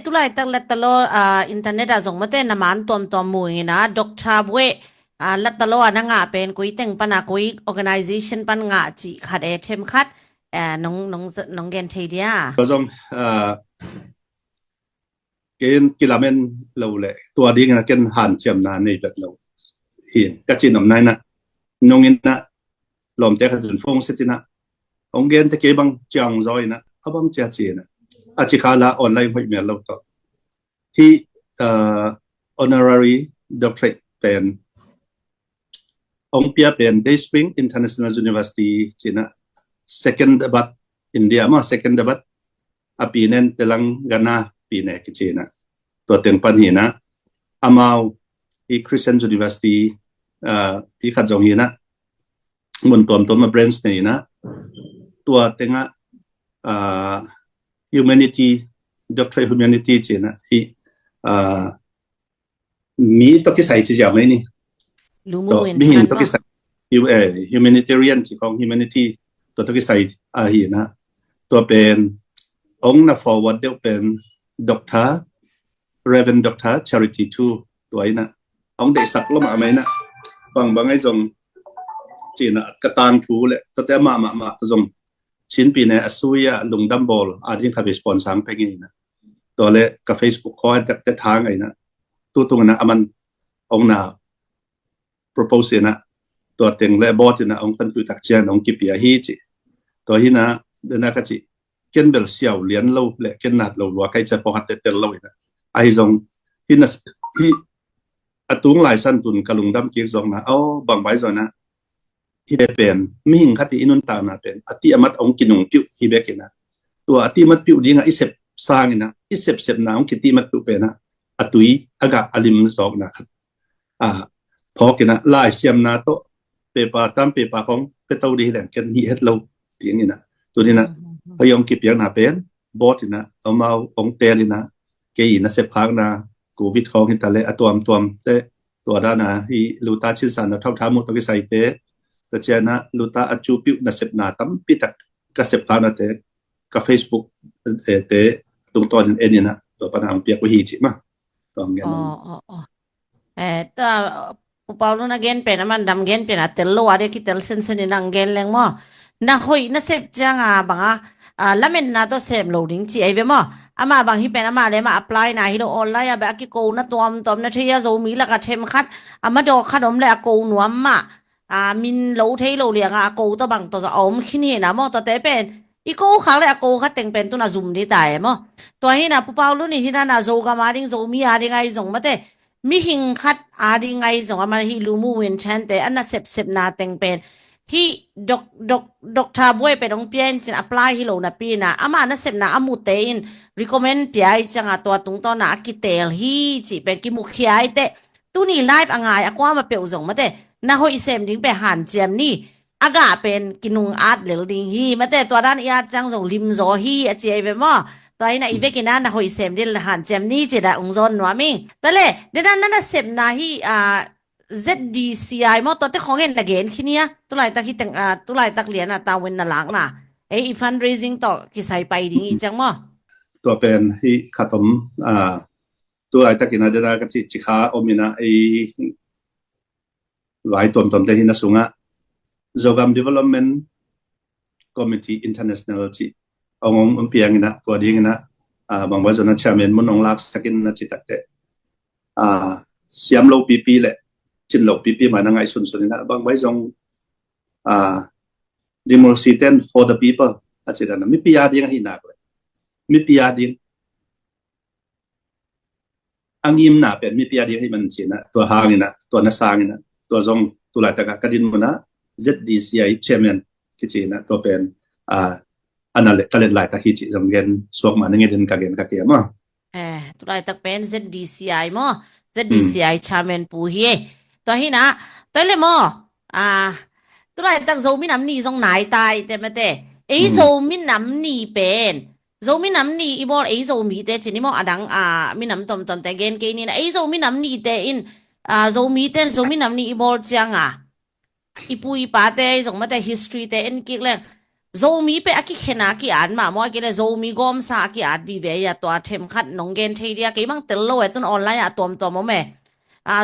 ตุไลตักเล็ตตลออินเทอร์เน็ตส่งมาเต้นน้ำมันตัวมวยนะด็อกเตอร์เวเล็ตตลอนั่งอ่ะเป็นกุยเต็งปันอ่ะกุย organization ปันงะจีขัดเทมขัดน้องเกนเทียก็ต้องเกณฑ์กีฬาเมนเราเลยตัวดีนะเกณฑ์หันเชียมนาในแบบเราเห็นกระจินน้ำนายนะนงอินนะลมเตะขัดถึงฟงสิตินะองเกณฑ์ตะเกียบังจังจอยนะเขาบังเจ้าจีนะอาจิคาลาออนไลน์ไม่มีเราต่อที่honorary doctorate เป็นองเปียเป็น Day Spring International University จีนะ second debat India มา second debat ปีนั้นเตลังกานาปีนี้กิจนะตัวเต็งปัญหานะอามาวอี Christian University ที่ขัดจงหีนะมันตัวมา brains นี่นะตัวเต็งhumanity doctorate humanity จีนะที่มีตัวที่ใส่จีจาไหมนี่ตัวมีเห็นตัวที่ใส่humanitarian จีของ humanity ตัวที่ใส่หีนะตัวเป็นองค์น่ะ forward เดียวเป็น doctor Reverend Doctor Charity 2ตัวนี้นะองค์ได้สักลงมาไหมนะบางไอ้จงจีนะกระตานทูเลยตัวแต่มาจงชิ้นปีนี้อสุยะลงดัมบอลอาจจะขับไปสปอนเซอร์ไปไงนะตัวเล็กกับ Facebook คอยจะทางไงนะตัวตรงนั้นมันองค์น่ะ propose นะตัวเต็งและบอสนะองค์คนตัวตักเชียนองค์กิปีอาฮีจีตัวนี้นะเดินนักจีเกินเบลเซียวเลี้ยนเราและเกินนัดเราว่าใครจะพอหัดเตลเราอีกนะไอ้จงที่นั่นที่อตุงหลายสั้นตุนกระลุงดำเกี่ยวจงนะเอาบางใบจงนะที่ได้เป็นไม่หิงคัดที่อินุนตานะเป็นอติอมัดองกินงปิวฮิเบกินะตัวอติมัดปิวดีนะอิเซปสร้างนะอิเซปนะองกิติมัดปิวเป็นนะอตุยอากาอลิมสองนะครับพอกินะลายเสียมนาโตเปปาตามเปปาของเปตาดีแหล่งกันฮีเฮ็ดเราเตียงนี่นะตัวนี้นะพยองกิบยังนาเป็นบอสนะเอามาองเตลินะเกยินะเสพพักนะโควิดของหิตาเลอตัวเตตัวด้านนะฮีลูตาชินสันนะเท่าท้ามุตกิไซเตตัวเจนะลูตาอจูปิวนะเสพนาตั้มปิตักก็เสพพักนะเตกับ Facebook เตตรงตอนเอ็นนี่นะตัวปัญหาเปียกวิหิจิมาตัวเงี้ยตัวปุ๊บเอาลูนักเกนเป็นมันดำเกนเป็นเตลโลอะไรกิเตลเซนเซนนังเกนแรงมั้งน่าหอยน่าเสพจังบังแล้วมันน่าตัวเสพโหลดิ้งจีไอ้เว้มั้งมาบางที่เป็นมาเลยมา apply นะฮิโลออนไลน์แบบกี่กูน่ะตัวน่ะที่ยาโซมีแล้วก็เทมคัดมาดอกขนมเลยกูหนวมมามินโหลเทโหลเลียงกูตัวบางตัวจะอมขี้นี่นะมั้งตัวเตเป็นอีกูขังเลยกูขัดเต็งเป็นตัวน่ะซุ่มดีตายมั้งตัวที่น่ะปุ๊บเอาลูนี่ที่น่ะโซกามาดิ้งโซมีอะไรไงส่งมาเตมีหิงคัดอะไรไงส่งมาฮิลูมูเวนชันเตอันน่ะเสพนาเต็งเป็นฮีด็อกเตอร์บวยเป็นองเปียนจิน apply ฮิโลนะปีนะมานะเสพนะมุเตอิน recommend เปียจังตัวตรงตอนนะกิเตลฮีจิเป็นกิมุขยายเตตุนี่ไลฟ์อ่างกว่ามาเปียวส่งมาเตนะหอยเสมดิ้งไปหันเจมนี่อากาเป็นกินุงอาร์ตเหลวดิ้งฮีมาเตตัวด้านยาจังส่งลิมโซฮีเจไปมั้งตัวนี้นะอีเวกินานะหอยเสมดิ้งหันเจมนี่จิได้องซอนนัวมิงแต่เลยเดี๋ยวนั้นนะเสพนะฮีZDCI มั้งตัวที่ของเห็นละเกนขี้เนี้ยตัวไหนตักที่แต่งตัวไหนตักเหรียญตาเวนน่ะหลังน่ะfundraising ต่อกี่ใส่ไปดิ้งอีจังมั้งตัวเป็นที่ขัดผมตัวไหนตักกินอาจจะได้ก็จิขาอมินะหลายตัวเตหินะสุงะ Zogam Development Committee International จิองเปียงนะตัวดิ้งนะบางวันจนนั้นชาเมนมุนองลักสักินนะจิตักเตเสียมโลปีแหละจินโลปีมานังไงสุนนะบางไว้จงdemocracy for the people อาจารย์นะมีปียาดีกันหินักเลยมีปียาดีอังยิมนะเป็นมีปียาดีให้มันจีนะตัวหางนี่นะตัวนักสร้างนี่นะตัวจงตัวหลายตะกะดินมันนะ ZDCI chairman กิจนะตัวเป็นอันนั้นก็เล่นหลายตะกี้จิจงเงินสวกมาในเงินกะเงินกะเกียมั้งตัวหลายตะเป็น ZDCI มั้งZDCI chairman ผู้เฮตัวที่นะตัวเลยมั้งตัวไหนตั้งโซมิน้ำนี่ทรงไหนตายแต่ไม่แต่โซมิน้ำนี่เป็นโซมิน้ำนี่อีบอลโซมีแต่จีนี่มั้งดังมิน้ำตอมแต่เกณฑ์นี่นะโซมิน้ำนี่แต่อินโซมีแต่โซมิน้ำนี่อีบอลจังอีปุยป้าแต่ส่งมาแต่ history แต่อินกิ๊กเลย zomi pe aki khena ki an ma mo ki le zomi gom sa ki at vi ve ya to them khat nong gen thei dia ke mang tel lo etun online a tom tom mo me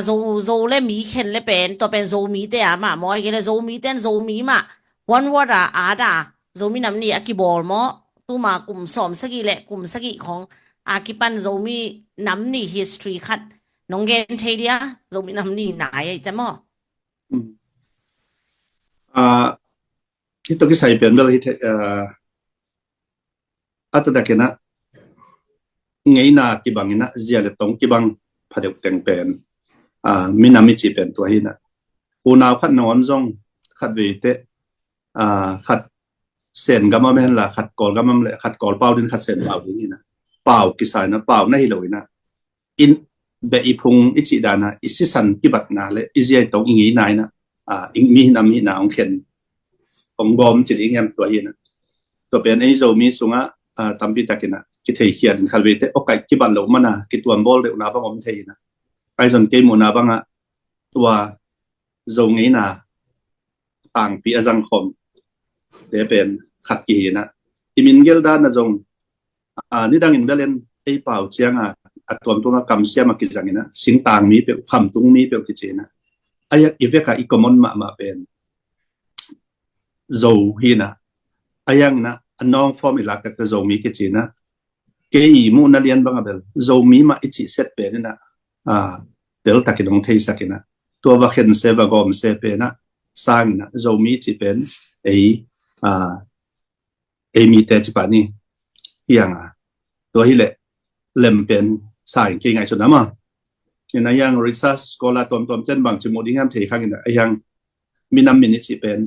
zo le mi khen le pen to pen zomi te a ma mo ki le zomi ten zomi ma one word a da zomi nam ni aki bol mo tu ma kum som sagi le kum sagi khong aki pan zomi nam ni history khat nong gen thei dia zomi nam ni na ai cha mo ito ki sai pen bel hit ata da kena ngei na ki bangina zia le tong ki bang phadeu teng pen minami chi pen to hi na unaw khat non zong khat ve te khat sen gama men la khat kol gama le khat kol pau din khat sen pau din ni na pau ki sai na pau na hi lo na in be ipung ichi dana isisan ki bat na le izia tong ngei nai na mi nam hi na ong khen ong gom chi ing em to hi na to pen ei zo mi sunga tampi takina ki thei khian khalwe te okai ki ban lo mana ki tuam bol de na bang om thei na ai zon ke mo na banga tua zo ngei na tang pi azang khom de pen khat ki na imin gel da na zong ni dang in belen ei pau chiang tuam tu na kam sia ma ki zangina sing tang mi pe kham tung mi pe ki chena aya iveka i common ma pen zo hi na ayang na anong formula ka zo mi ki chena ke i mu na lian banga bel zo mi ma ichi set pe na del takidong thei sakina to va khen se va gom se pe na sang na zo mi chi pen ei mi te chi pa ni yang to hi le lem pen sai ke ngai so na ma ina yang research scholar tom tom ten bang chi mo ding am thei khang ina ayang minam min chi pen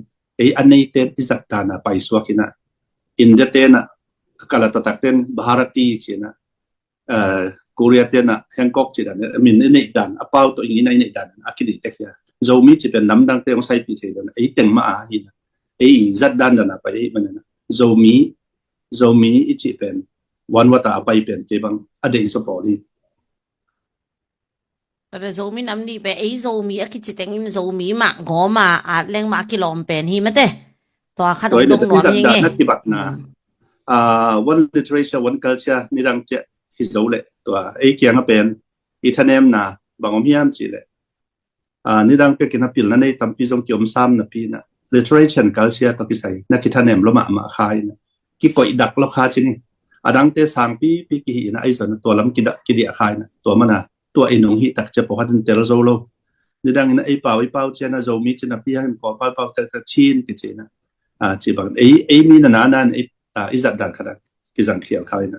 anei te izat ta na pai suakina India te na kala tatak ten Bharati chi na Korea te na Hancock chi dan min nei dan apau to ingi nei dan akidi tek ya zomi chi pen nam dang te ong sai pi the dan teng ma hi na zat dan na pa man na zomi ichi pen wan wata pai pen ke bang ade so poli rồi zomi nam ni pe ấy zomi aki chi teng in zomi ma ngoma leng ma ki lom pen hi mate to kha dong dong no mi nge na ti bat na one literature one culture ni dang che hi zo le to ei kyang a pen I thanem na bangom hiam chi le ni dang pe kina pil na nei tampi jong kyom sam na pi na literature and culture to ki sai na ki thanem lo ma khai na ki koi dak lo kha chi ni adang te sang pi ki hi na ai zon to lam ki di khai na to mana to ai nong hi tak che po hatin tel zo lo ni dang na ai pau che na zo mi che na pi han ko pau ta chin ki che na chi bang ei mi na na izat dan khada ki jang khial khai na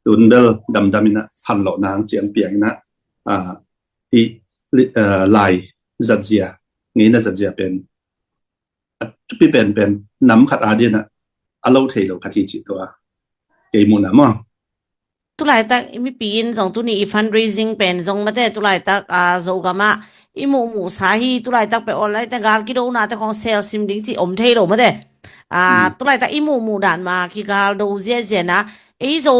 tun bel dam ina phan lo nang chiang piang na lai zat zia ngi na zat zia pen pi pen nam khat a dia na alo thei lo khathi chi to ke mu na ma tu lai tak mi pin jong tu ni fundraising pen jong mate tu lai tak zo gama imu mu sa hi tu lai tak pe online ta gal ki do na ta khong sale sim ding chi om thei lo mate tu lai tak imu mu dan ma ki gal do zia zia na ei zo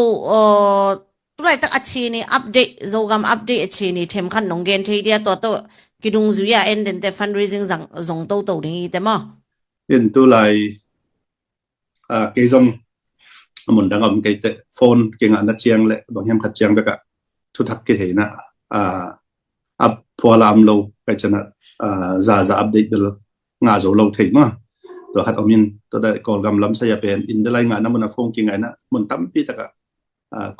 tu lai tak achi ni update zo gam update achi ni them khan nong gen thei dia to ki dung zu ya en den te fundraising zong to ding I te ma in tu lai ke zong mun dang om ke te phone ke nga na chiang le bang hem khat chiang beka thu thak ke the na ap pholam lo ka chana za update bel nga zo lo thei ma to hat omin to da kol gam lam sa ya pen in de lai nga na mun phone ki nga na mun tam pi taka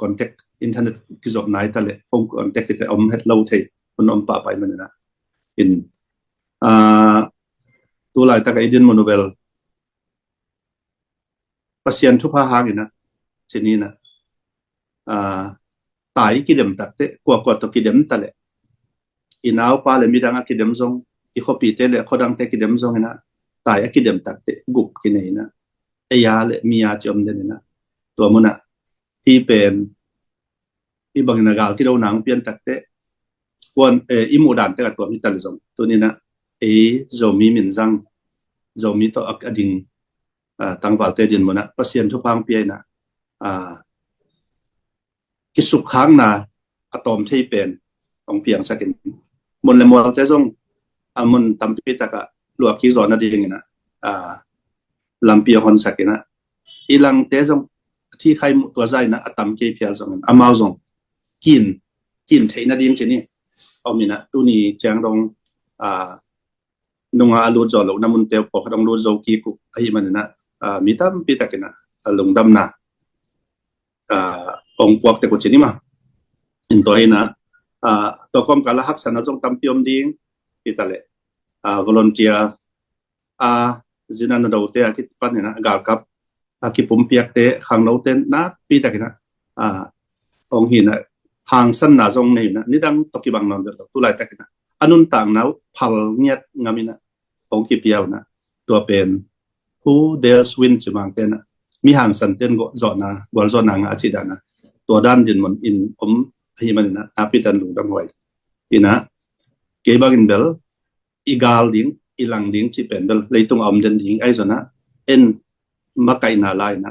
contact internet ki job nai ta le phone contact te om het lo thei mun om pa pai man na in tu lai taka idin monovel pasien thu pha hang ina chini na tai ki dem tak te kwa to ki dem ta le inaw pa le midang ki dem zong I khopi te le khodang te ki dem zong ina tai ki dem tak te gup ki nei na ya le mia chom de na to muna hi pen I bang na gal ki do nang pian tak te kon I mu dan te ka to mi tal zong to ni na zo mi min zang zo mi to ak ading tang wal te din mona pasien thu pang pi na ki suk khang na atom thei pen ong piang sakin mon le mon te zong amon tam pi taka lua ki zona ding na lampi hon sakina ilang te jong thi khai mu to zai na atam ke phia jong amao jong kin theina ding chini omina tuni chang dong nunga alu jo lo namun te po khadong lu zo ki ku ai manina mitam pitakena lungdam na ong kwak te ko chini ma in to ina to kom kala hak sana jong tampiom ding itale volunteer zinan do te akit panina gal kap akipum piak te khang lo ten na pitakena ong hina hang san na jong nei na nidang toki bang non do tu lai takena anun tang nau phal ngiat ngamina ong ki piau na to pen who dares win chimang te na mi hang san ten go zo na gol zo na nga chi dana to dan din mon in hi manina apitan lu dam hoi ina ke bagin bel igal ding ilang ding chi pen bel leitung om den ding ai zona en makai na lai na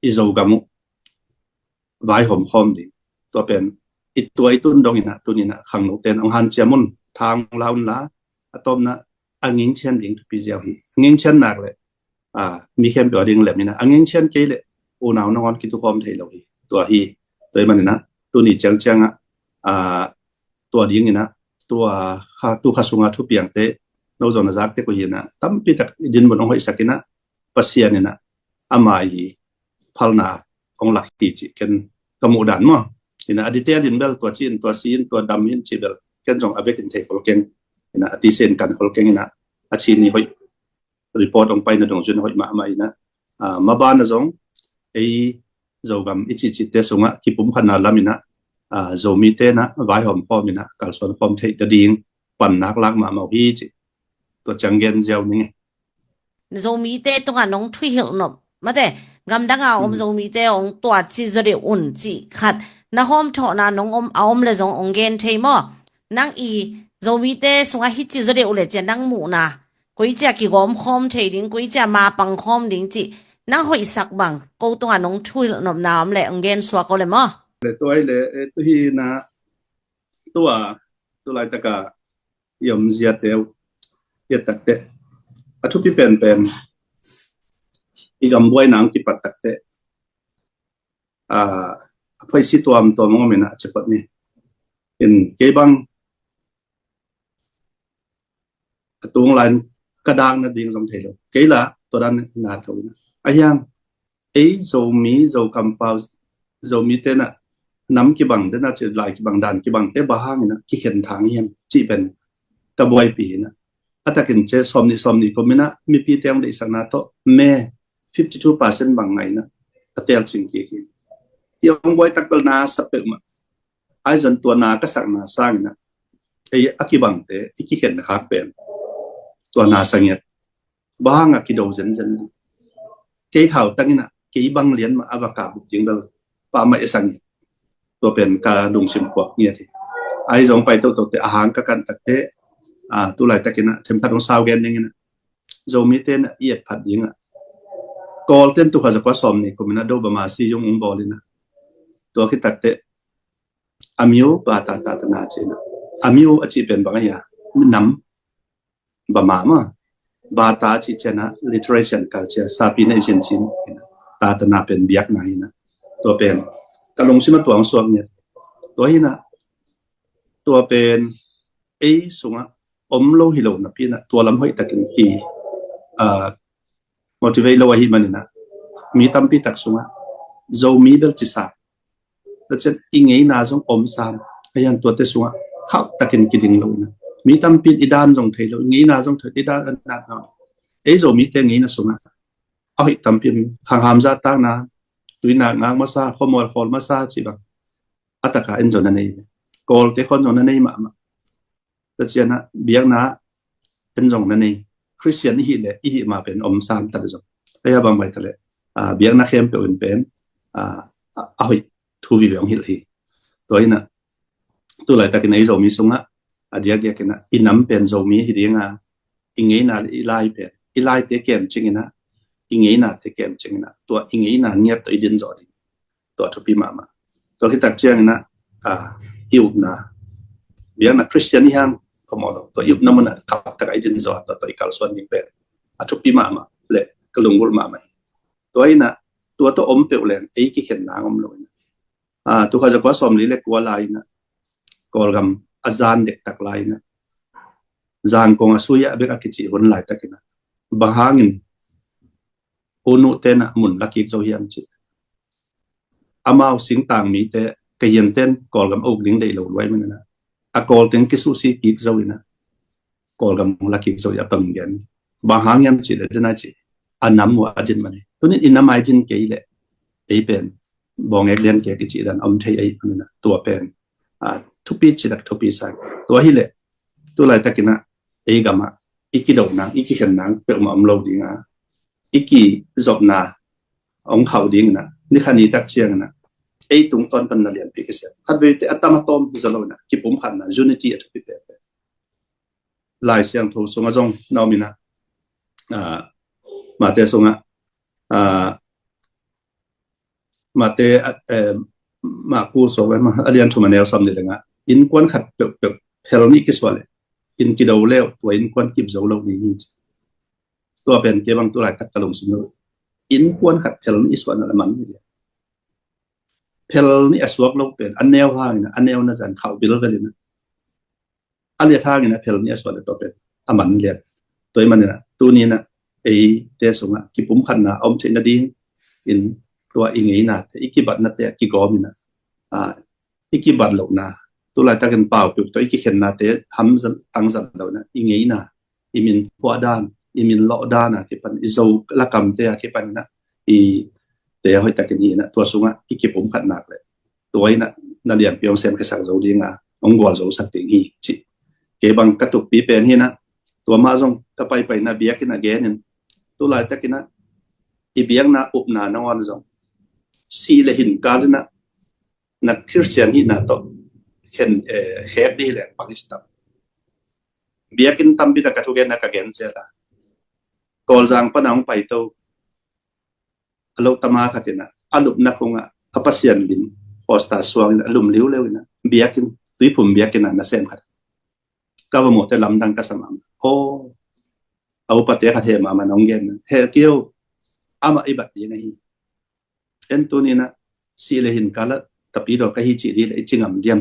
izo gamu vai hom khom ding to pen itoi tun dong ina tunina khang no ten ang han chiamun thang laun la atom na angin chen ding tu pi jiao hi angin chen nak le mi khem do ding le mina angin chen ke le o naw ngon ki tu khom thei lo hi to hi toy man na tu ni chang chang to ding ina to kha tu kha sunga thu piang te no zona zak te ko hina tam pi tak din bon hoi sakina pasian ina amai phalna ong lak ti chi ken kamu dan mo ina adite din bel to chin to sin to dam hin chi bel ken jong avek in thei kol ken ina ati sen kan kol ken ina achi ni hoi report ong pai na dong jun hoi ma ina ma ba na jong ei zogam ichi chi te sunga ki pum khana lamina zomi te na vai hom pom ina kal son pom thei ta ding pan nak lak ma ma hi chi to changgen jaw ni zomi te tunga nong thui hil nop mate ngam danga zomi te ong tua chi zari un chi khat na hom tho na nong le jong ong gen thei mo nang i zomi te sunga hi chi zari ule chen nang mu na koi cha ki gom khom thei ding koi cha ma pang khom ding chi nang hoi sak bang ko tunga nong thui nop na le ong gen swa ko le mo le to ai le tu hi na tua tu lai taka yom zia te ye tak te atu pi pen igam boy nang ki patak te phai si tuam to mo mena chepat ni in ke bang atung lain kadang na ding som thelo ke la to dan na tho na ayang ei zo mi zo compound zo mi te na nam ki bang de na che lai ki bang dan ki bang te ba hang na ki khen thang hiam chi ben ka boy pi na atakin che som ni ko mena mi pi teng de sang na to me 52% bang ngai na atel sing ki yang boy takbal na sa pek ma ai zon to na ka sak na sang na ei akibang te iki khen na khak pen to na sangyat bahang ki do zen ke thau tangina ke bang lian ma avaka bu jing dal pa ma esang to pen ka dung sim ko ngia thi ai zong pai to te ahang ka kan tak te tu lai takina them phat ong saw gen ning zo mi ten yet phat ding kol ten tu kha zakwa som ni ko mina do ba ma si yung ung bolina to ki tak te amio ba ta na chena amio achi pen ba ya nam ba ma ba ta chi chena literature and culture sapi na chen chin ta na pen biak na ina to pen kalong sima tuang suak nya to hina to pen ei sunga omlo hilo na pina to lam hoi takin ki motivate lo hi manina mi tampi tak sunga zo mi bel chi sa ta chen ingei na jong om sam ayan to te sunga khap takin kiding lo na mi tampi idan jong thei lo ngei na jong thei idan an na no ei zo mi te ngei na sunga ai tampi khang ham za ta na tuina ngang ma sa khomol khol ma sa chi ba ataka en jona nei kol te khon jona nei ma ta chen na biang na en jong na nei Christian hi le hi ma pen om sam ta zo aya bang bai tale biang na khem pe un pen ai thu vi bang hil hi toina tu lai ta ke nei zo mi sunga adia dia ke na inam pen zo mi hi dinga ingei na ilai te kem chingina ingei na te kem chingina to ingei na niat to idin zo di to thu pi mama to ki tak chiang na iu na biang na Christian hang komodo to yup namuna kap tak idin zo to ikal swan ding pe thu pi mama le kalungul mama ตัวนี้นะตัวอมเปลวแรงไอ้กี่เข็นนางอมเลยตัวเขาจะก็สมนี้เล็กกว่าลายนะก็กำอาจารย์เด็กตักลายนะจางกงอาสุยะเบกอากิจิคนลายตักนะบางหางินโอนุเตนะมุนลักกิกโจเฮียมจิอามาสิงต่างมีแต่กยันเต้นก็กำอกลิงได้หลไว้มันนะอากอลเต็นกิสุสีกิกโจนะก็กำลักกิกโจยะตังเงินบางหางินจิเลยนะจิอันน้ำวัวอจินมันตัวนี้อินน้ำไอจินเกยเลยไอเป็นบองเอกเลียนเกกิจิดันอมเทยไอมันนะตัวเป็นทุปีจิดักทุปีสักตัวฮิเลตัวลายตะกินะไอกามาอีกิดอกนางอีกิเข็นนางเปิดมาอมโลดิงาอีกิจบนาองเขาดิงนะนี่ขันนี้ตักเชียงนะไอตุงตอนเป็นนักเรียนปีกเสียฮัดเวทอัตมาตอมจะเล่านะกิปุ่มขันนะจูนิตี้ทุปีเปลายเสียงทูสงจงนอมินะมาเตสงมาเตมาคูสวมาเรียนทุมันเอลซัมเดลงะอินควันขัดเปเปเฮโรนิกิสวาเลอินกิดาวเลวตัวอินควันกิบโจโลนี่ตัวเป็นเก็บังตัวไหลขัดกระลงสนุอินควันขัดเฮโรนิสวานั่นมันนี่เฮโรนิอสวกโลเป็นอันแนวห่างนะอันแนวนั่นจันเขาบิลเวลินะอันเลียทางนะเฮโรนิอสวาตัวเป็นอามันเลียตัวมันนะตัวนี้นะไอเตสงะกิปุ่มขันนะอมเทนดีอินตัวอิงไงนะอีกิบัตนัดเตะกิกอมินะอีกิบัตเหล่านะตัวลายตะกันเปล่าจุดตัวอีกิเข็นนะเตะทำตั้งสัตว์เหล่านะอิงไงนะอิมินหัวด้านอิมินเลาะด้านนะที่เป็นอิโซละกรรมเตะที่เป็นนะอีเตะหอยตะกันนี้นะตัวสงะอีกิปุ่มขันนักเลยตัวนี้นะนั่นเรียนเปียงเซมกระสังโจดีงาองกวาโจสักติงฮีจิเก็บังกระตุกปีเป็นฮีนะตัวมาจงก็ไปนะเบียกินนะเกนินตัวลายตะกันนะอีเบียงนะอุปนานอนจงสีเลหินกาลนะนักคริสเตียนที่น่าโตเห็นเฮดดีเลยปากีสถานเบียกินตั้มบิดกับทุกอย่างนักเกณฑ์เสียละกอลจังปนังไปโตอารมณ์ตมาขัดนะอารมณ์นักคงอ่ะอภัสยันดินโพสต์สว่างอารมณ์เลี้ยวเลยนะเบียกินตุยผมเบียกินน่ะเซมขัดก็ว่าหมดแต่ลำดังก็สมานโอ้เอาปฏิขัดเหมามันองเงินเฮเกี่ยวอามาอิบัติยังไงเอ็นตัวนี้นะสีเลหินกาละแต่ปีดอกก็ฮิจิดีเลยจริงอ่ะเดียม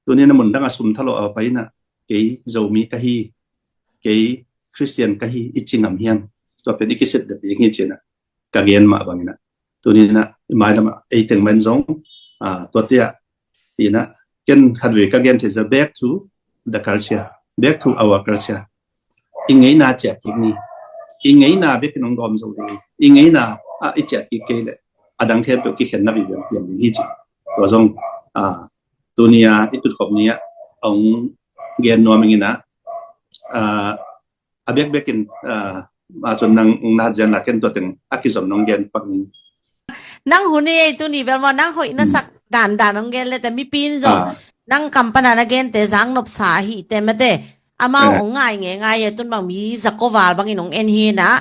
ตัวนี้นะมันดังอาสุมทะเลาะเอาไปนะเกย์โจมีก็ฮิเกย์คริสเตียนก็ฮิจริงอ่ะเฮียมตัวเป็นอีกสิ่งเดียวอย่างนี้เจนะกางเกงมาบางนะตัวนี้นะหมายถึงไอ้ถึงมันจงตัวเตี้ยทีนะเกินขัดเวกางเกงที่จะ back to the culture back to our culture อีกไงน่าเจ็บอีกนี่อีกไงน่าเบกน้องกอมโจดีอีกไงน่าอีเจ็บอีกเกย์เลยดังแค่เปกี่เห็นนับอย่างอย่างนี้จีตัวทรงตัวนี้อีตุดขบนี้องเกียนนัวมิงนะเบกกินมาส่วนนางนาจันนักเก็นตัวถึงอากิสมน้องเกียนปักนี้นั่งหุ่นนี่ตัวนี้เป็นว่านั่งหอยนั่งสักด่านน้องเกนเลยแต่มีปีนจงนั่งกำปนานักเกนแต่สังนบสาหิแต่ไม่ได้อามาองง่ายตุนบางมีสักกวาลบางอีน้องเอ็นฮีนะ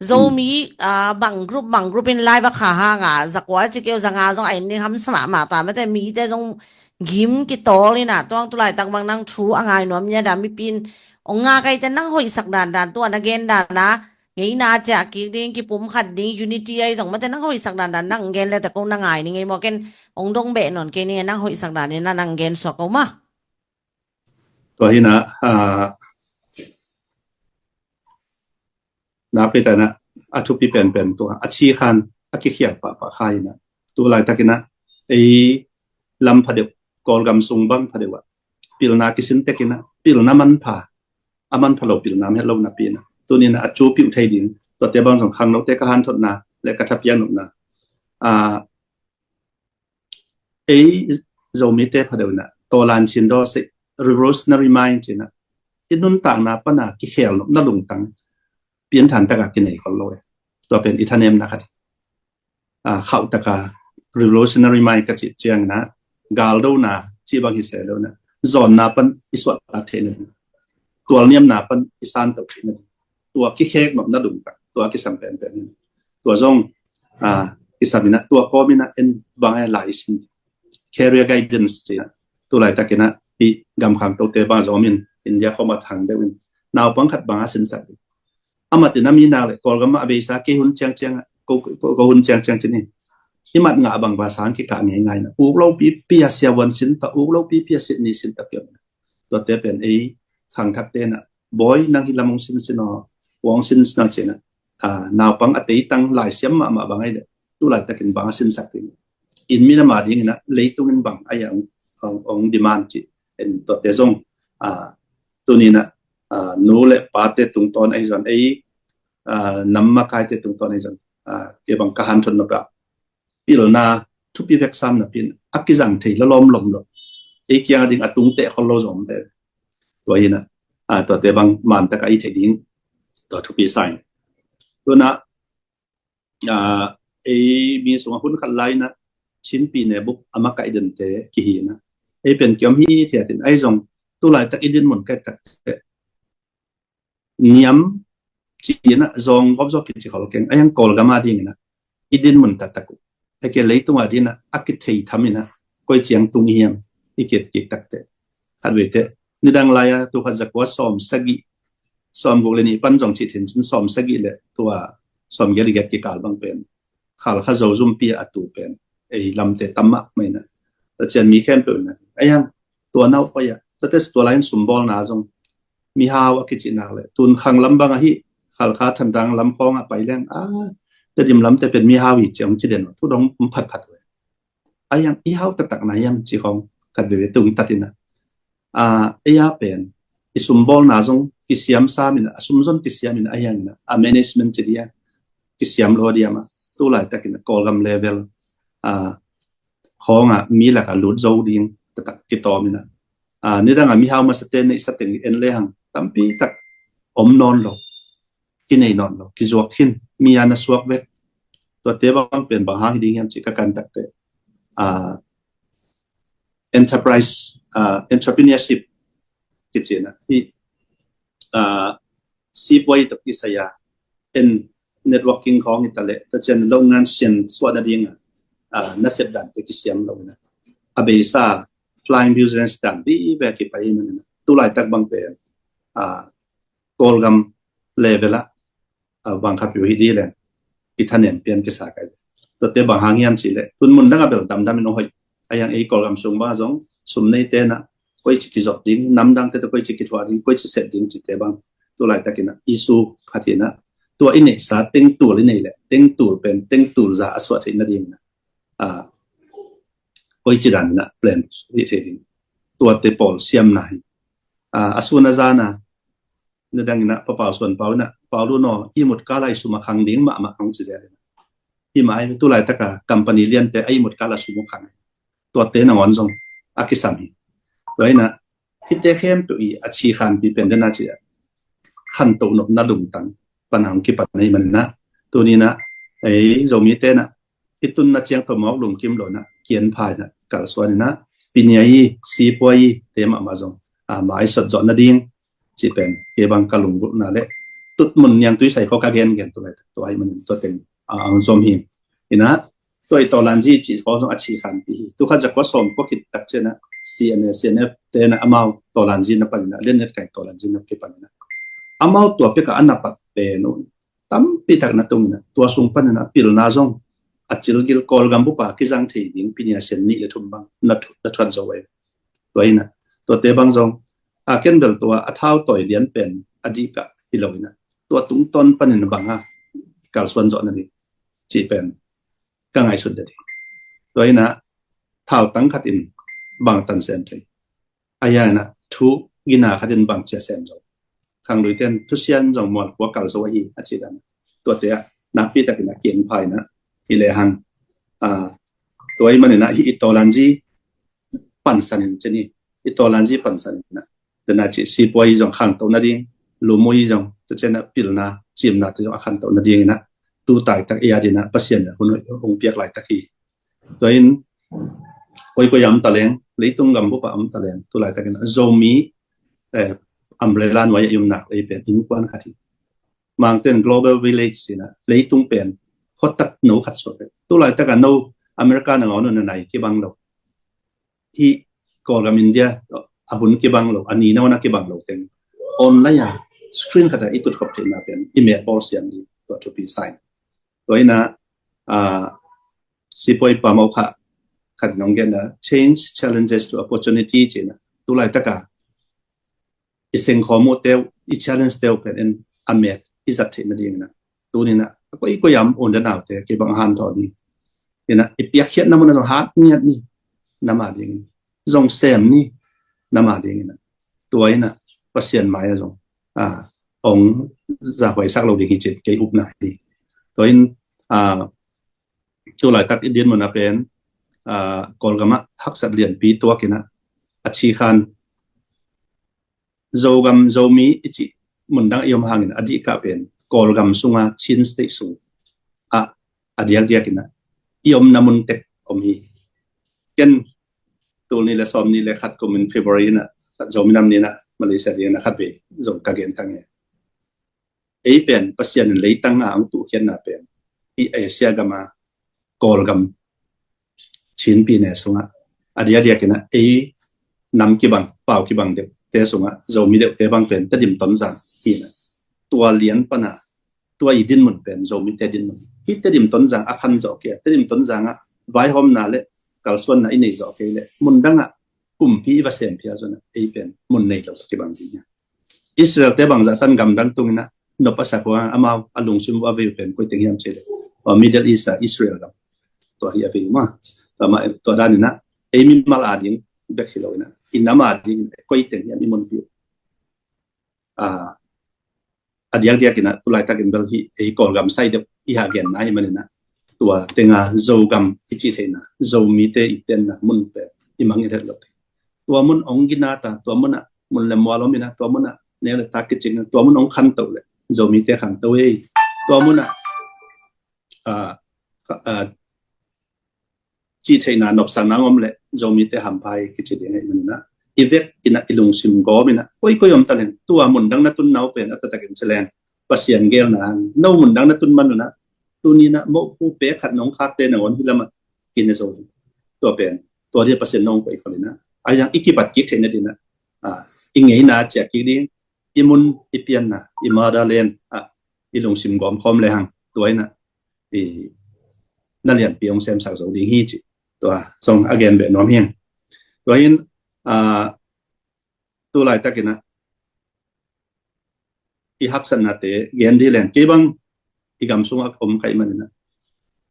zomi bang group in live kha ha nga zakwa chi keu zanga zong ai ni ham sama ma ta ma te mi te zong gim ki tol ni na tong tu lai tak bang nang thu angai nom nya da mi pin onga kai chen nang hoi sak dan tu na gen dan na ngei na cha ki ding ki pum khat ding unity ai zong ma te nang hoi sak dan nang gen le ta ko na ngai ni ngei mo ken ong dong be non ke ni nang hoi sak dan ni na nang gen so ko ma to hi naนับไปแต่นะอาทุปีเป็นตัวอาชีคันอากิเขียปะใครนะตัวลายตะกินะไอ้ลำพเดวกอลกำซุงบังพเดวปิลนากิสินเตกินะปิลนามันผ่าอามันพะโลปิลนาเฮลโลนาปีนะตัวนี้นะอาจูปิวไทยดินตัวเตบังสองครั้งเราเตกหันทดนาและกระทับยันหนุนะไอ้โจมิเตพเดวนะตัวลานชินโดสิ revolutionary mind จีนะอินุนต่างนาปนากิเขียลน่าลงตังเปลี่ยนฐานตะกากินไหนคนรวยตัวเป็นอิตาเนมนะครับเขาตะกา revolutionary mind กระจิตเจียงนะกาลดูนาจีบางฮิเซลนะจอนนาเป็นอิสวาเทนตัวเนียมนาเป็นอิสานตกเทนตัวกิเค้กแบบน่าดุงตักตัวกิสัมเป็นตัวซงกิสัมมินะตัวก็มินะเอ็นบางหลายสิ่ง career guidance จีนะตัวหลายตะกินะที่กำขังตัวเตบางจอมินอินเดียเข้ามาทางเดวินนาวปังขัดบางสินสัตย์อามาตินามีนาเลยกอลก็มาอเบซาเกหุนเจียง ก็หุ่นแจงจีนี่ที่มันงาบางภาษาอังกฤษง่ายๆนะอุกเราปีเสียวันสินตะอุกเราปีเสียนี่สินตะเกี่ยวนะตัวเตเป็นทางทักเตนะบอยนั่งฮิลามงสินสินอวงสินนะเจนะนาวปังอติตังหลายเสียมมาบางไอ้เด็กตัวหลายตะกินบางสินสักทีอินมีนามาดิ้งนะเลยตุงินบางไอ้อย่างดีมานจีเป็นตัวเตจงตัวนี้นะนูเลปาเตตุงตอนไอ้ส่วนน้ำมาคายเตตุงตอนไอ้ส่วนเกี่ยวกับการหันชนนกปีหน้าทุกปีเวกซ้ำนะปีอักกิจังทีละล้อมลมหรอกอย่างดิ่งตุงเตะเขาโลจอมเตตัวนี้นะตัวเตบางมันตะกี้ทีดิ่งตัวทุกปีใส่ตัวนะมีส่วนหุ้นขันไลนะชิ้นปีเนี่ยบุกอามาไกเดินเตะกี่หีนะเป็นเกี่ยวมีเทียนไอ้ส่งตัวหลายตะกี้ดินหมุนแก่ตะเนียมจีนะซองก็จะกิจเขาเก่งไอ้ยังกอลกามาดิ่งนะอีดินหมุนตะตะกุไอ้เกเลยตัวดินะอักกิเทยทำนี่นะก็เจียงตุงเฮียมอีเกตกิตักเตะฮัดเวเตนี่ดังไลอะตัวขัดจักว่าซ้อมสกิซ้อมกุเลนี่ปั้นจงจิตเห็นฉันซ้อมสกิเลยตัวซ้อมยาลิเกตกิกาลบางเป็นขาลข้าโจซุ่มปีอัตุเป็นลำเตะตั้มมะไม่นะแต่เจนมีแค่เป็นนะไอ้ยังตัวน่าไปอะแต่ตัวไลน์สมบูรณ์นะจงมีฮาวกิจินาเลยตุนขังลำบางอะฮิขาลข้าทันดังลำคองอะไปแรงแต่ดิมลำแต่เป็นมีฮาวิเจียมจีเด่นทุกดงผัดเลยไอ้ยังอีฮาวตักไหนยังจีของกัดเดือดตุงตัดนะไอ้ยาเป็นสมบูรณ์นะจงกิสยามสามินะสมจนกิสยามินะไอ้ยังนะmanagement จีเดียกิสยามโลเดียมาตัวหลายตักนะกอลัมเลเวลของมีหลักหลุดโจดิ้งตักกิตอมินะนี่ดังมีฮาวมาสเตนในสเตนเอ็นเลหังตั้มปีตักอมนอนหรอกกินไอ้นอนหรอกกิจวัตรขึ้นมีอันสวกเวทตัวเตบางเป็นบางหางดิ้งยังจิกกันตักเตenterprise entrepreneurship กิจนะที่ซีบอยตักกิสยาnetworking ของอิตาลีแต่เช่นโรงงานเช่นสวัสดิ์นักเสพดันที่เสียมเรานะอาเบซ่า flying business ดันที่แบบที่ไปมันนะตัวหลายตักบางเป็นโกลกัมเลเวละบางขับอยู่ที่ดีเลยอิตาเลียนเปลี่ยนกิจการตัวเตบางหางยามจีเลยตุนมุนดังกับเบลดำไม่น้อยไอ้ยังโกลกัมส่งบ้าจงสมในเตนะก็จิกิจวัตรดิ้งน้ำดังแต่ตัวก็จิกิจวัตรดิ้งก็จิเสพดิ้งจิตเตบางตัวหลายตักนะอิสุขัดนะตัวอินเนสาติ้งตัวนี่แหละติ้งตัวเป็นติ้งตัวจะสวัสดิ์นั่นเองนะก็จิรันนะเปลี่ยนวิธีตัวเตปอลเสียมนายส่วนนั้นนะนี่ดังนั้นพอเป่าส่วนเป่านะเป่าดูโน่ที่หมดกาลสุมาขังดิ้งมาขังจีเจเลยที่หมายตัวหลายตะกะกัมปานีเลียนแต่ไอ้หมดกาลสุมาขังตัวเตนวันจงอากิสามีตัวนี้นะที่เตเข้มตัวอีอาชีขันปีเป็นเดน่าจีขันตัวนกนาดุงตังปัญหาคิดปัจจัยมันนะตัวนี้นะไอ้โจมีเตนะที่ตุนนัดเชียงตัวหมอกลุงคิมโดนะเกียนพายนะกัลส่วนนะปีนี้ซีปวยเตมาจงหมายสดจอนาดิ้งจีเป็นเก็บังกะลุงบุนั่นแหละตุดมุนยังตุ้ยใส่ข้อกาเกนกันตัวอะไรตัวไอ้มันตัวเต็มโจมีนี่นะตัวไอ้ตัวลันจีจีเขาต้องอาชีขันปีตัวข้าจะก็ส่งก็คิดตักเชนะ CNF เตนะอามาตัวลันจีนับปันนะเล่นเน็ตไก่ตัวลันจีนับเก็บปันนะอามาตัวเป็กอันนับปัดเป็นตั้มปีตักนัดตรงนั้นตัวส่งปันนะพิลนาจงอัจฉริยะกอลกัมบุปะกิจังทีดิ้งปีนี้เส้นนี้เลยทุ่มบังนัดทวนโจเวตัวนี้นะตัวเตบังจงเก็นเบลตัวอัฐาวต่อยเลียนเป็นอดีกะฮิโลนะตัวตุ้งต้นปันนบังกาลส่วนจอนั่นเองจีเป็นก็ง่ายสุดเลยตัวนี้นะเท่าตั้งขัดอินบางตันเซมเลยอายานะทุกินาขัดอินบางเจเซมจงขังลุยเต้นทุเชียนจงมวลว่ากาลสวัยอาชีดันตัวเตะนักพิจารณาเกียนภายนะอิเลหังตัวนี้มันนะอิตอลันจีปันสันเจนี่อิตอลันจีปันสันนะแต่น่าจะซีปวยจงขังตัวนั่นเองลูมวยจงตัวเจนะพิลนาจิมนาตัวจงขังตัวนั่นเองนะตัวตายตักเอียดีนะปัสเซียนคนองเปียกหลายตะกี้ตัวนี้ก็ยำตะเลงเลยตุ้งกำบุปผาตะเลงตัวหลายตะกี้นะโจมีอัมเบรลานไว้ยุ่งหนักเลยเป็นอินกวนขัดมังเต้น global village นะเลยตุ้งเป็นขดตัดหนูขัดสดตัวหลายตะกันโนอเมริกาหนังอ๋อนั่นไหนกี่บังเราที่ก่อนกับอินเดียอาบุญกี่บังเราอันนี้นะวันกี่บังเราเต็มออนไลน์สกรีนขัดอีกตุดขบเทน่าเป็นอิเมจบอลเสียงดีตัวจุดปีไซน์ ตัวนะสิปอยปามเอาค่ะขัดน้องเกนะ change challenges to opportunity จีนะตัวไรตะกาอีสิ่งข้อมูลเดียวอี challenge เดียวเป็นอเมริกอีสัตย์ที่นั่นเองนะตัวนี้นะก็อีกย้ำอุ่นจะหนาวแต่เก็บบางหันทอนี้เนี่ยนะอีเปียกเขียนน้ำมันจะหาเงียบนี่น้ำมาเองจงเซมนี่น้ำมาเองนะตัวนี้นะประเสียนหมายจงองจะไว้สักเราดีที่จะเกี่ยวกับไหนดีตัวนี้ตัวหลายตักอินเดียนมันเป็นกอลกามะทักษะเรียนปีตัวกินะอาชีคันโจกัมโจมีอิจิมันดังยมหางอดีตก็เป็นกอลกัมสุงาชินสติสุอดีตกินะยมนามุนเตกอมีกันตัวนี้และซ้อมนี้และขัดกุมในเฟบรุยนะโจมีนำนี้นะมาเลเซียเรียนนะขัดไปโจกางเกนทั้งนี้เป็นภาษาในเลยตั้งอ่างตัวเขียนนะเป็นที่เอเชียกัมกอลกัมชินปีเนี่ยสุงะอดีตกินะนำกี่บังเปล่ากี่บังเด็กเตะสุงะโจมีเด็กเตะบังเป็นแต่ดิมต้นจังที่นะตัวเลี้ยนปนะตัวอีดินมันเป็นโจมีเตดินมันที่แต่ดิมต้นจังอาคันจะโอเคแต่ดิมต้นจังไว้หอมนาเละกัลส่วนน่ะอินนี่จะโอเคเลยมุนดังกลุ่มพี่ว่าเสียงพี่อาจารย์เป็นมุนในเราที่บางสิ่งอิสราเอลเตะบังจะตั้งกำดังตรงนี้นะนบภาษาว่าอามาอลุงซิมว่าเวลเป็นคนที่ยังเชื่อว่ามิดเดิลอีสต์อิสราเอลตัวเฮียฟิลมาตัวด้านนี้นะมีมาลาดิงเบกฮิโลนะอินนามาดิงก็อีกแต่ยังมีมุนพิวอดีตกินะตัวไล่ตะกินเบลฮีกอลกัมไซเดอีหาเกนนะมันนะตัวเต็งโจกัมอิจิเทนะโจมีเตอีเตนนะมุนเป็นอิมังเอเดลตัวมุนองกินาตาตัวมุนมุนเลมัวลมินะตัวมุนเนี่ยเลยตากิจิงตัวมุนองขันตัวเลยโจมีเตขันตัวตัวมุนจีเทนะนบสังนังอมเลยโจมีเตหัมพายกิจิเดงมันนะอีเวกอินะอิลุงซิมโกมินะก็ยอมตันเองตัวมุนดังนัตุนนาวเป็นอัตตะกินเชลนปัสยันเกลนะนาวมุนดังนัตุนมันนะตัวนี้นะโมผู้เป๊ะขัดน้องคาเตนวันที่ละมากินในโซนตัวเป็นตัวที่เปอร์เซ็นต์น้องไปคนนี้นะอย่างอีกบัตรกิจเห็นได้นะอีกไงนะแจกกิดิ้งอีมุนอีเปียนนะอีมาดาเลนอีลงซิมกอมคอมเลยหังตัวนี้นะนั่นเรียนปีองเซมสักโซดีฮีจิตัวส่งagainแบบน้อมเฮียงตัวนี้ตัวหลายตะกินนะอีฮักสันนาเตเกนดีแลนด์กี่บังอีกำสุงอักอมไก่มันนะ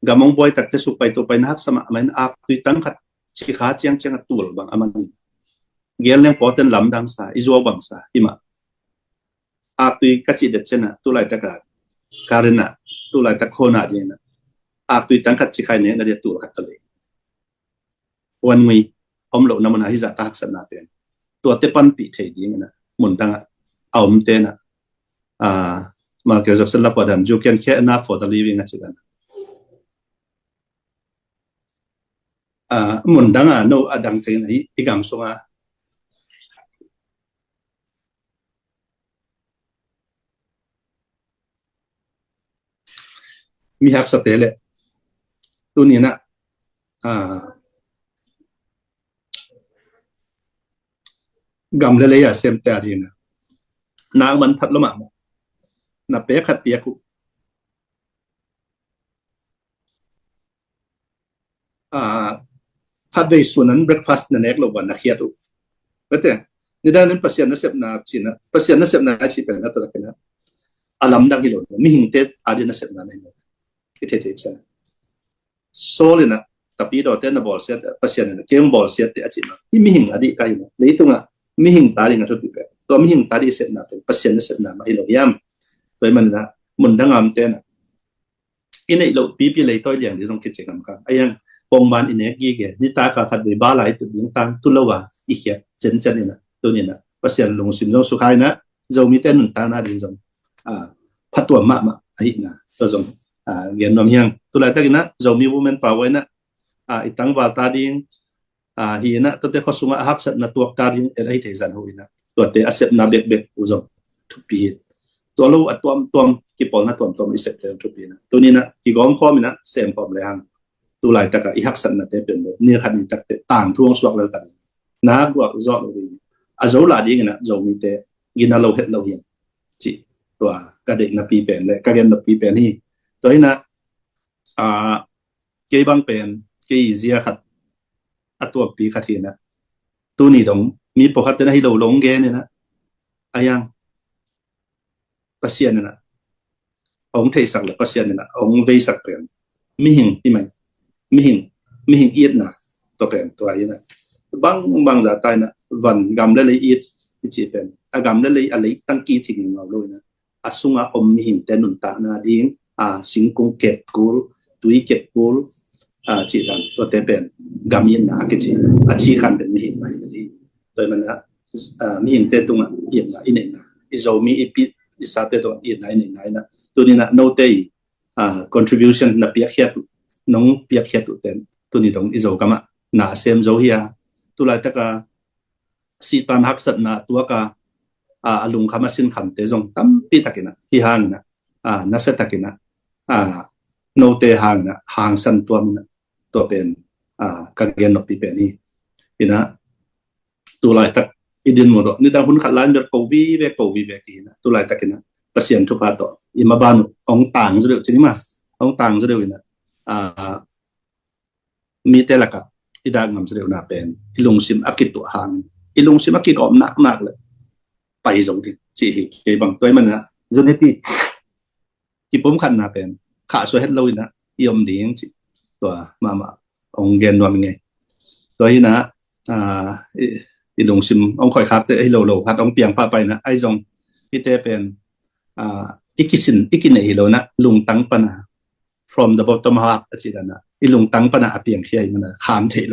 กำมองบอยตักเตสุไปตัวไปนักสมัครมันอักตุยตั้งขัดชิขาเจียงเจียงตัวบางอามันนี่เกลเลี้ยงพอเต็นลำดังสาอิจวบังสาอิมาอักตุยกัจจิเด็ดเชนะตัวไหลตะการการนะตัวไหลตะโคนาดีนะอักตุยตั้งขัดชิขาเนี่ยนั่นเดียตัวขัดตะเลยวันนี้อมเหล่านั้นมันหาฮิจาตักสันนาเป็นตัวเตปันปีเทียงนะหมุนตั้งเอาอมเตนะมาเกี่ยวกับสลับประเด็นจูเคนแค่ enough for the living นะจ๊ะมุนดังโนอดังเทนอีกำสงมีฮักสเตเลตัวนี้นะกำเลยเซมเตอรีนะนางมันพัดละหมาดนับเปียขัดเปียกุพัดไปส่วนนั้นเบรคฟาสต์นั่นเองเราวันนักเขียนดูก็แต่ในด้านนั้นภาษานักเสพนาชีนะภาษานักเสพนาชีเป็นอัตรากันนะอารมณ์ดังกิโลมีหิงเตอาจจะนักเสพนาไม่หมดคิดเท่ๆใช่ไหมโซเลยนะแต่ปีดอเตนบอลเสียภาษาเนี่ยเกมบอลเสียแต่อาจจะนี่มีหิงอดีตกันอยู่เลยตรงมีหิงตาดิงกันทุกทีเลยตัวมีหิงตาดิเสพนาเป็นภาษานักเสพนาไม่หลงย่ำโดยมันนะมุนดังงามเตนะอินไอเราปีเลยตัวอย่างที่ต้องคิดเช่นกันไอ้ยังปงบานอินเนกยี่เกนี่ตาขาขัดไปบ้าหลายตุ่นต่างตุลวะอีกแค่เจนนี่นะตัวนี้นะภาษาลงสิมลงสุขายนะเรามีแต่หนึ่งตาหน้าดินจงพัดตัวมากไอ้นะตัวจงเรียนน้อมยังตัวอะไรตั้งนะเรามีวุ้นป่าไว้นะอีตั้งวาตาดิงฮีนะตัวเด็กเขาสุมาฮับสัตนะตัวตาดิงอะไรที่จันหูนะตัวเด็กอาศัยนาเบกเบกอุจงทุกปีตัวเราตัวกี่ปอนนะตัวมีเสพเดิมทุกปีนะตัวนี้นะกี่ก้อนข้อมีนะเซมพร้อมเลยฮังตัวไหลตะกะอีฮักสันนะเตเป็นแบบเนี่ยขันอีตักเตต่างท่วงสวกเลยกันนะบวกจอดเลยอาจจะหลาดีกันนะจะมีเตกินเราเห็ดเราเห็นจิตัวกระเด็กนับปีเป็นเลยกระเด็นนับปีเป็นนี่ตัวนี้นะ cái bang pen cái gì khátตัวปีขัดเห็นนะตัวนี้ดงมีปกตินะให้เราลงแกเนี่ยนะอายังปัสยานนะองเทสักเลยปัสยานนะองเวสักเป็นไม่เห็นที่ไหมไม่เห็นเอียดนะตัวเป็นตัวนี้นะบางจะตายนะวันกำเลยเอียดที่จีเป็นกำเลยอะไรตั้งกี่ทิ้งเราเลยนะสุงอมไม่เห็นแต่นุนตานาดิ้งสิงคงเก็บกูตุยเก็บกูจีดันตัวแต่เป็นกำยินนะก็จีชีขันเป็นไม่เห็นไปนี่โดยมันนะไม่เห็นแต่ตรงเอียดนะอีเนี่ยนะอีโซมีอีปิอีสาแต่ตรงเอียดไหนนะตัวนี้นะโนเตยcontribution นะเปียกเขียดน้องเปียกเขียดตัวเต็มตัวนี้ตรงอีโซก็มาหนาเซมโซเฮียตัวไรแต่ก็สีปันหักสัตนะตัวก็ลุงคำมาสินคำเตจงตั้มปีตะกินะที่ห่างนะนัสตะกินะโนเตห่างนะห่างสันตัวมันนะตัวเป็นการเรียนนกปีเป็นนี่พี่นะตัวไรแต่อีดินหมดนี่แต่คุณขัดล้านแบบโควิดกี่นะตัวไรแต่กินะเปอร์เซ็นต์ทุกปาต่ออิมาบานุองต่างจะเดียวจริงมั้ยองต่างจะเดียวนะมีแต่ละกับที่ดังงามจะเดียวน่าเป็นอีลงซิมอักิตตัวห่างอีลงซิมอักิตอมหนักเลยไปตรงที่จีฮิเก็บบางตัวมันนะจนที่ผมขันน่าเป็นขาสวยเฮ็ดเลยนะยอมดีจริงตัวมาองเกนว่าเป็นไงตัวนี้นะอีลงซิมองคอยคัดไอ้โลคัดองเปียงพาไปนะไอ้จงที่เตเป็นอีกินไอ้โลนะลุงตั้งปนะ from the bottom heart อาจารย์นะอีลุงตั้งปนะเปียงเขียมันนะขามเทล